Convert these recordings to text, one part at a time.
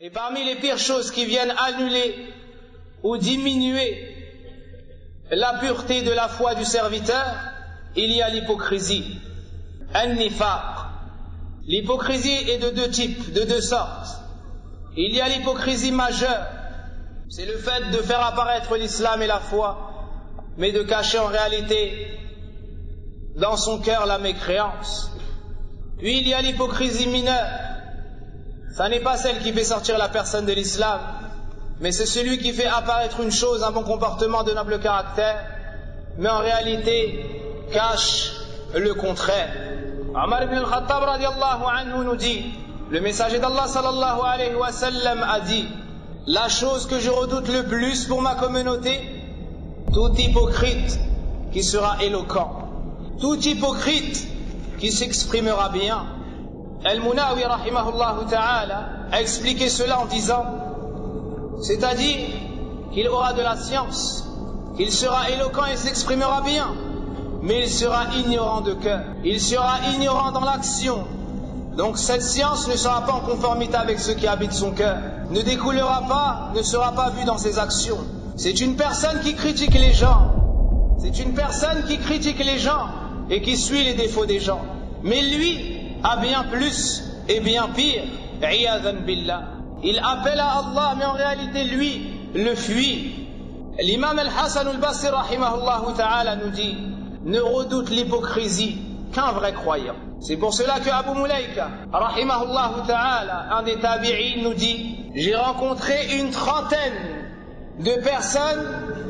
Et parmi les pires choses qui viennent annuler ou diminuer la pureté de la foi du serviteur, il y a l'hypocrisie. An-nifaq. L'hypocrisie est de deux types, de deux sortes. Il y a l'hypocrisie majeure. C'est le fait de faire apparaître l'islam et la foi, mais de cacher en réalité dans son cœur la mécréance. Puis il y a l'hypocrisie mineure. Ça n'est pas celle qui fait sortir la personne de l'islam, mais c'est celui qui fait apparaître une chose, un bon comportement de noble caractère, mais en réalité cache le contraire. Omar ibn al-Khattab radiallahu anhu nous dit, le messager d'Allah sallallahu alayhi wa sallam a dit, la chose que je redoute le plus pour ma communauté, tout hypocrite qui sera éloquent, tout hypocrite qui s'exprimera bien. Al-Munawi rahimahullah ta'ala a expliqué cela en disant, c'est-à-dire qu'il aura de la science, qu'il sera éloquent et s'exprimera bien, mais il sera ignorant de cœur, il sera ignorant dans l'action. Donc cette science ne sera pas en conformité avec ce qui habite son cœur, ne découlera pas, ne sera pas vue dans ses actions. C'est une personne qui critique les gens, c'est une personne qui critique les gens et qui suit les défauts des gens. Mais lui a bien plus et bien pire. Iyadhan billah. Il appelle à Allah, mais en réalité lui le fuit. L'imam al-Hassan al-Basri rahimahullah ta'ala nous dit, ne redoute l'hypocrisie qu'un vrai croyant. C'est pour cela que Abu Mulaika rahimahullah ta'ala, un des tabi'in, nous dit, j'ai rencontré une trentaine de personnes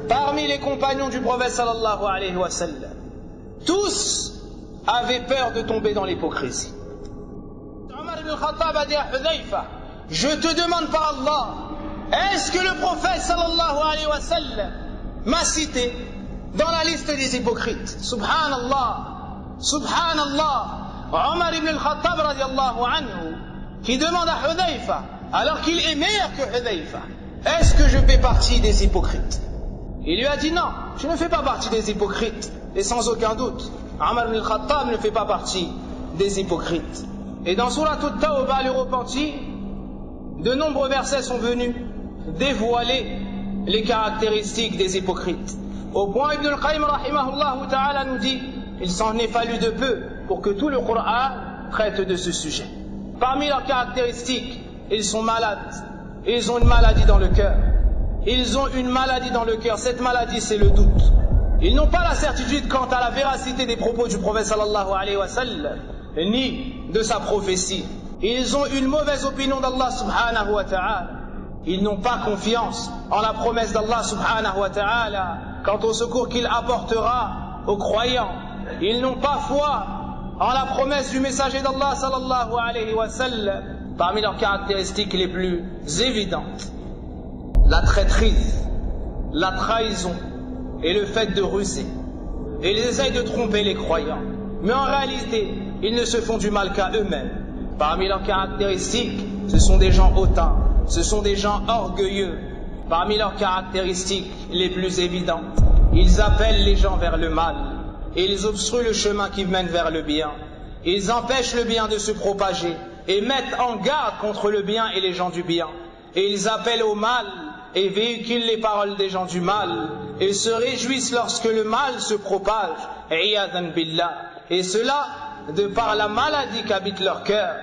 parmi les compagnons du prophète sallallahu alayhi wa sallam. Tous avaient peur de tomber dans l'hypocrisie. Omar ibn al-Khattab a dit à Hudhayfa, je te demande par Allah, est-ce que le prophète sallallahu alayhi wa sallam m'a cité dans la liste des hypocrites? Subhanallah, subhanallah. Omar ibn al-Khattab radiallahu anhu qui demande à Hudhayfa, alors qu'il est meilleur que Hudhayfa, est-ce que je fais partie des hypocrites? Il lui a dit non, je ne fais pas partie des hypocrites. Et sans aucun doute, Omar ibn al-Khattab ne fait pas partie des hypocrites. Et dans Surat At-Tawbah, le repenti, de nombreux versets sont venus dévoiler les caractéristiques des hypocrites. Au point, Ibn al-Qayyim rahimahullah ta'ala nous dit, il s'en est fallu de peu pour que tout le Coran traite de ce sujet. Parmi leurs caractéristiques, ils sont malades. Ils ont une maladie dans le cœur. Ils ont une maladie dans le cœur. Cette maladie, c'est le doute. Ils n'ont pas la certitude quant à la véracité des propos du prophète sallallahu alayhi wa sallam, ni de sa prophétie. Ils ont une mauvaise opinion d'Allah subhanahu wa ta'ala. Ils n'ont pas confiance en la promesse d'Allah subhanahu wa ta'ala quant au secours qu'il apportera aux croyants. Ils n'ont pas foi en la promesse du messager d'Allah sallallahu alayhi wa sallam. Parmi leurs caractéristiques les plus évidentes, la traîtrise, la trahison et le fait de ruser. Et ils essayent de tromper les croyants. Mais en réalité, ils ne se font du mal qu'à eux-mêmes. Parmi leurs caractéristiques, ce sont des gens hautains, ce sont des gens orgueilleux. Parmi leurs caractéristiques les plus évidentes, ils appellent les gens vers le mal et ils obstruent le chemin qui mène vers le bien. Ils empêchent le bien de se propager et mettent en garde contre le bien et les gens du bien. Et ils appellent au mal et véhiculent les paroles des gens du mal et se réjouissent lorsque le mal se propage. Iyadhan billah. Et cela de par la maladie qu'habite leur cœur.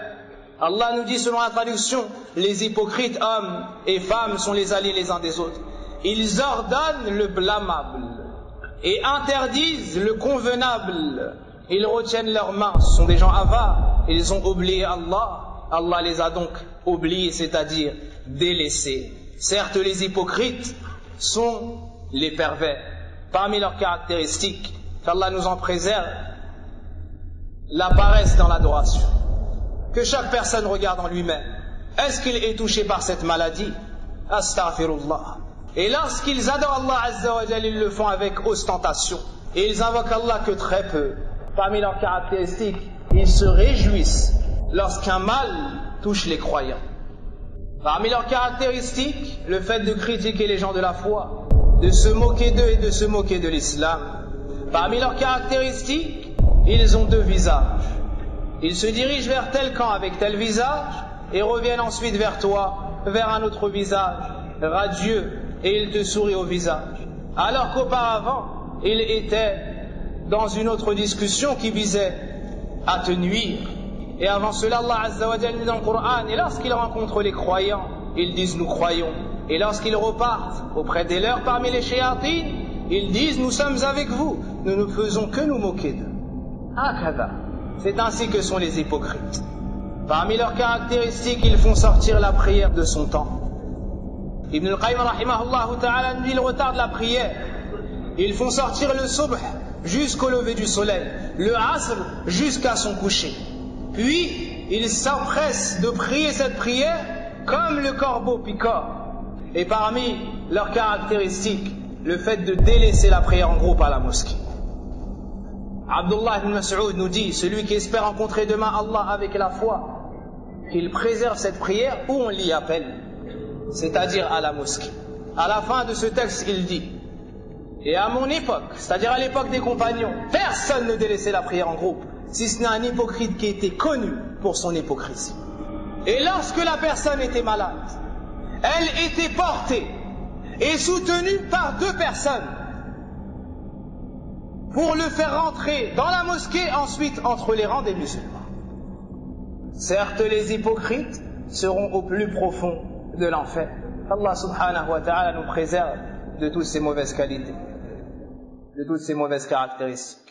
Allah nous dit selon la traduction, les hypocrites hommes et femmes sont les alliés les uns des autres. Ils ordonnent le blâmable et interdisent le convenable. Ils retiennent leurs mains, ce sont des gens avares. Ils ont oublié Allah. Allah les a donc oubliés, c'est-à-dire délaissés. Certes, les hypocrites sont les pervers. Parmi leurs caractéristiques, qu'Allah nous en préserve, la paresse dans l'adoration. Que chaque personne regarde en lui-même. Est-ce qu'il est touché par cette maladie? Astaghfirullah. Et lorsqu'ils adorent Allah Azza wa Jalla, ils le font avec ostentation. Et ils invoquent Allah que très peu. Parmi leurs caractéristiques, ils se réjouissent lorsqu'un mal touche les croyants. Parmi leurs caractéristiques, le fait de critiquer les gens de la foi, de se moquer d'eux et de se moquer de l'islam. Parmi leurs caractéristiques, ils ont deux visages. Ils se dirigent vers tel camp avec tel visage et reviennent ensuite vers toi vers un autre visage, radieux, et il te sourit au visage. Alors qu'auparavant, il était dans une autre discussion qui visait à te nuire. Et avant cela, Allah Azza wa Jalla dit dans le Coran, et lorsqu'ils rencontrent les croyants, ils disent nous croyons. Et lorsqu'ils repartent auprès des leurs parmi les shayatines, ils disent nous sommes avec vous, nous ne faisons que nous moquer d'eux. Hakada. C'est ainsi que sont les hypocrites. Parmi leurs caractéristiques, ils font sortir la prière de son temps. Ibn al-Qayyim rahimahullah ta'ala nous dit ils retardent la prière. Ils font sortir le subh jusqu'au lever du soleil, le asr jusqu'à son coucher. Puis, ils s'empressent de prier cette prière comme le corbeau picore. Et parmi leurs caractéristiques, le fait de délaisser la prière en groupe à la mosquée. Abdullah ibn Mas'ud nous dit, celui qui espère rencontrer demain Allah avec la foi, qu'il préserve cette prière où on l'y appelle, c'est-à-dire à la mosquée. À la fin de ce texte, il dit, et à mon époque, c'est-à-dire à l'époque des compagnons, personne ne délaissait la prière en groupe, si ce n'est un hypocrite qui était connu pour son hypocrisie. Et lorsque la personne était malade, elle était portée et soutenue par deux personnes pour le faire rentrer dans la mosquée, ensuite entre les rangs des musulmans. Certes, les hypocrites seront au plus profond de l'enfer. Allah subhanahu wa ta'ala nous préserve de toutes ces mauvaises qualités, de toutes ces mauvaises caractéristiques.